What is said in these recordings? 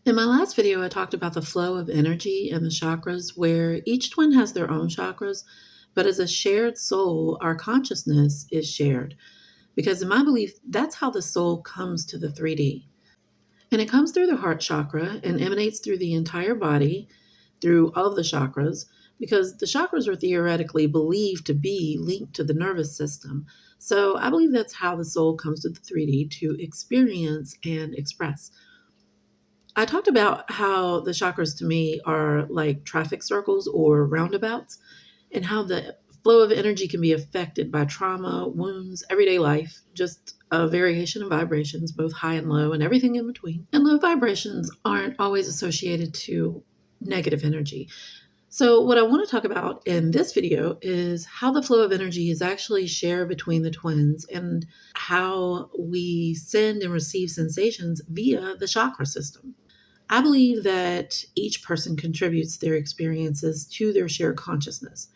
In my last video, I talked about the flow of energy and the chakras, where each twin has their own chakras, but as a shared soul, our consciousness is shared. Because in my belief, that's how the soul comes to the 3D. And it comes through the heart chakra and emanates through the entire body, through all of the chakras, because the chakras are theoretically believed to be linked to the nervous system. So I believe that's how the soul comes to the 3D to experience and express. I talked about how the chakras to me are like traffic circles or roundabouts, and how the flow of energy can be affected by trauma, wounds, everyday life, just a variation of vibrations, both high and low, and everything in between. And low vibrations aren't always associated to negative energy. So, what I want to talk about in this video is how the flow of energy is actually shared between the twins and how we send and receive sensations via the chakra system. I believe that each person contributes their experiences to their shared consciousness.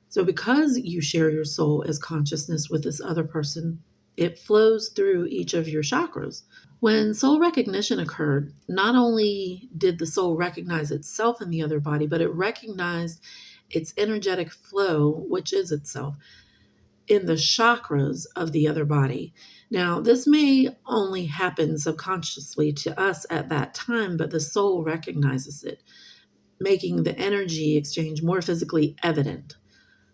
So, because you share your soul as consciousness with this other person, it flows through each of your chakras. When soul recognition occurred, not only did the soul recognize itself in the other body, but it recognized its energetic flow, which is itself, in the chakras of the other body. Now, this may only happen subconsciously to us at that time, but the soul recognizes it, making the energy exchange more physically evident.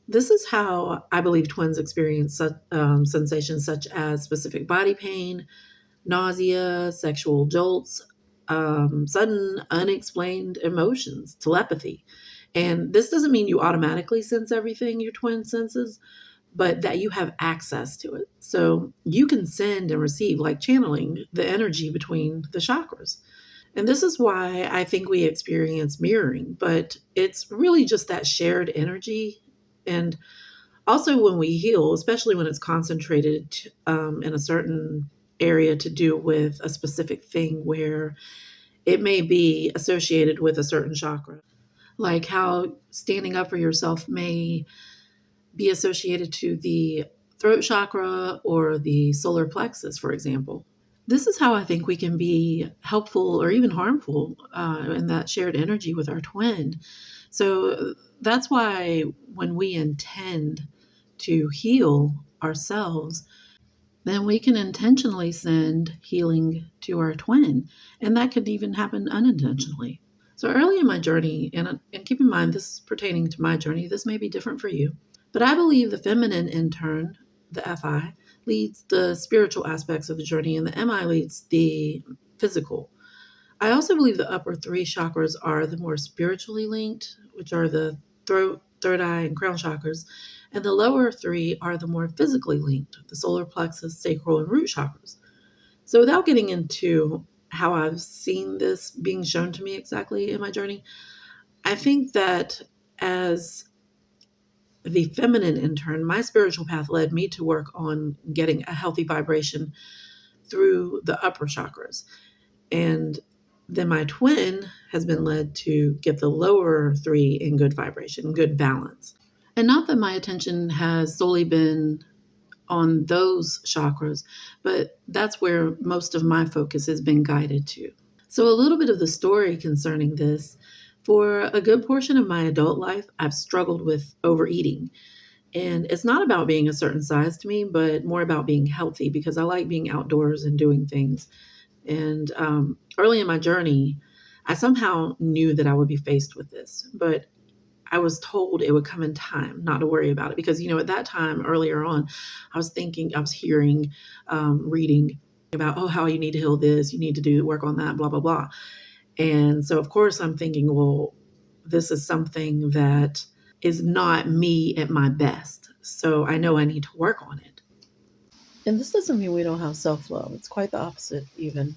This is how I believe twins experience sensations such as specific body pain, nausea, sexual jolts, sudden unexplained emotions, telepathy. And this doesn't mean you automatically sense everything your twin senses, but that you have access to it. So you can send and receive, like channeling the energy between the chakras. And this is why I think we experience mirroring, but it's really just that shared energy. And also, when we heal, especially when it's concentrated in a certain area to do with a specific thing where it may be associated with a certain chakra, like how standing up for yourself may be associated to the throat chakra or the solar plexus, for example. This is how I think we can be helpful or even harmful in that shared energy with our twin. So that's why when we intend to heal ourselves, then we can intentionally send healing to our twin. And that could even happen unintentionally. So early in my journey, and keep in mind this is pertaining to my journey, this may be different for you, but I believe the feminine in turn, the FI, leads the spiritual aspects of the journey, and the MI leads the physical. I also believe the upper three chakras are the more spiritually linked, which are the throat, third eye, and crown chakras, and the lower three are the more physically linked, the solar plexus, sacral, and root chakras. So without getting into how I've seen this being shown to me exactly in my journey, I think that as the feminine in turn, my spiritual path led me to work on getting a healthy vibration through the upper chakras. And then my twin has been led to get the lower three in good vibration, good balance. And not that my attention has solely been on those chakras, but that's where most of my focus has been guided to. So, a little bit of the story concerning this. For a good portion of my adult life, I've struggled with overeating. And it's not about being a certain size to me, but more about being healthy because I like being outdoors and doing things. And early in my journey, I somehow knew that I would be faced with this, but I was told it would come in time, not to worry about it. Because, at that time, earlier on, I was hearing, reading about, oh, how you need to heal this, you need to do work on that, blah, blah, blah. And so, of course, I'm thinking, well, this is something that is not me at my best. So I know I need to work on it. And this doesn't mean we don't have self-love. It's quite the opposite, even.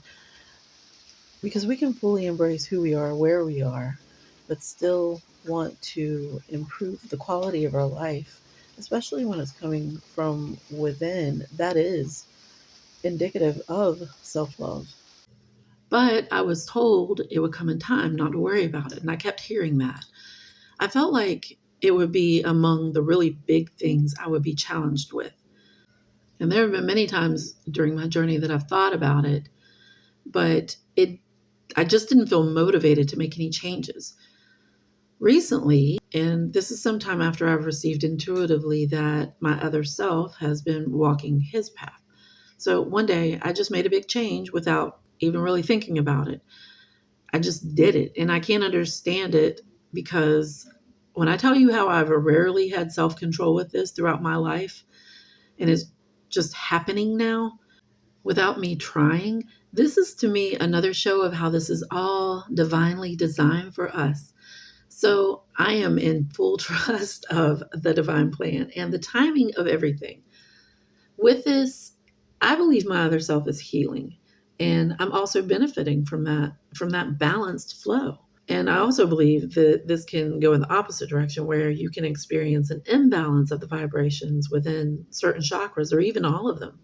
Because we can fully embrace who we are, where we are, but still want to improve the quality of our life, especially when it's coming from within. That is indicative of self-love. But I was told it would come in time, not to worry about it. And I kept hearing that. I felt like it would be among the really big things I would be challenged with. And there have been many times during my journey that I've thought about it, but it I just didn't feel motivated to make any changes. Recently, and this is sometime after I've received intuitively that my other self has been walking his path. So one day I just made a big change without even really thinking about it. I just did it. And I can't understand it because when I tell you how I've rarely had self control with this throughout my life, and it's just happening now without me trying, this is to me another show of how this is all divinely designed for us. So I am in full trust of the divine plan and the timing of everything. With this, I believe my other self is healing, and I'm also benefiting from that balanced flow. And I also believe that this can go in the opposite direction where you can experience an imbalance of the vibrations within certain chakras or even all of them.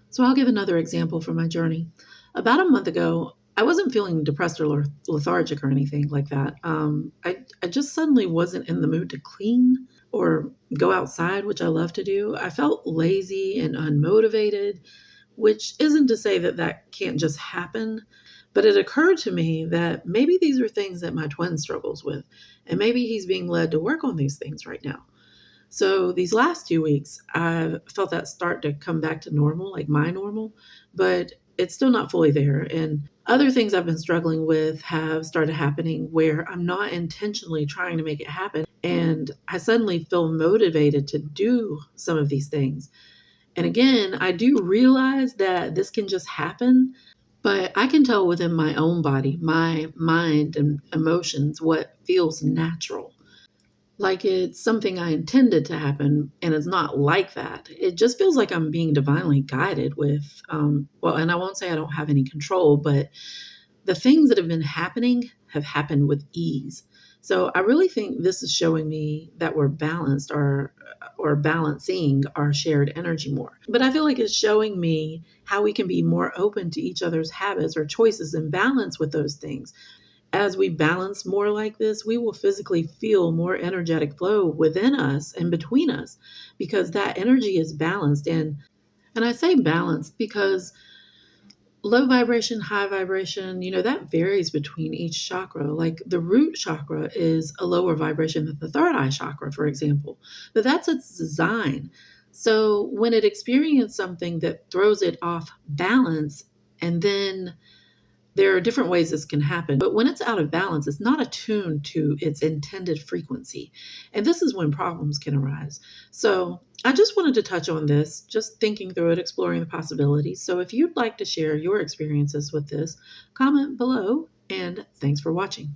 So I'll give another example from my journey. About a month ago, I wasn't feeling depressed or lethargic or anything like that. I just suddenly wasn't in the mood to clean or go outside, which I love to do. I felt lazy and unmotivated, which isn't to say that that can't just happen, but it occurred to me that maybe these are things that my twin struggles with, and maybe he's being led to work on these things right now. So these last 2 weeks, I've felt that start to come back to normal, like my normal, but it's still not fully there. And other things I've been struggling with have started happening where I'm not intentionally trying to make it happen. And I suddenly feel motivated to do some of these things. And again, I do realize that this can just happen, but I can tell within my own body, my mind, and emotions what feels natural. Like it's something I intended to happen, and it's not like that. It just feels like I'm being divinely guided with, well, and I won't say I don't have any control, but the things that have been happening have happened with ease. So I really think this is showing me that we're balanced or balancing our shared energy more. But I feel like it's showing me how we can be more open to each other's habits or choices and balance with those things. As we balance more like this, we will physically feel more energetic flow within us and between us because that energy is balanced. And I say balanced because low vibration, high vibration, that varies between each chakra. Like the root chakra is a lower vibration than the third eye chakra, for example, but that's its design. So when it experiences something that throws it off balance, and then there are different ways this can happen, but when it's out of balance, it's not attuned to its intended frequency. And this is when problems can arise. So I just wanted to touch on this, just thinking through it, exploring the possibilities. So if you'd like to share your experiences with this, comment below, and thanks for watching.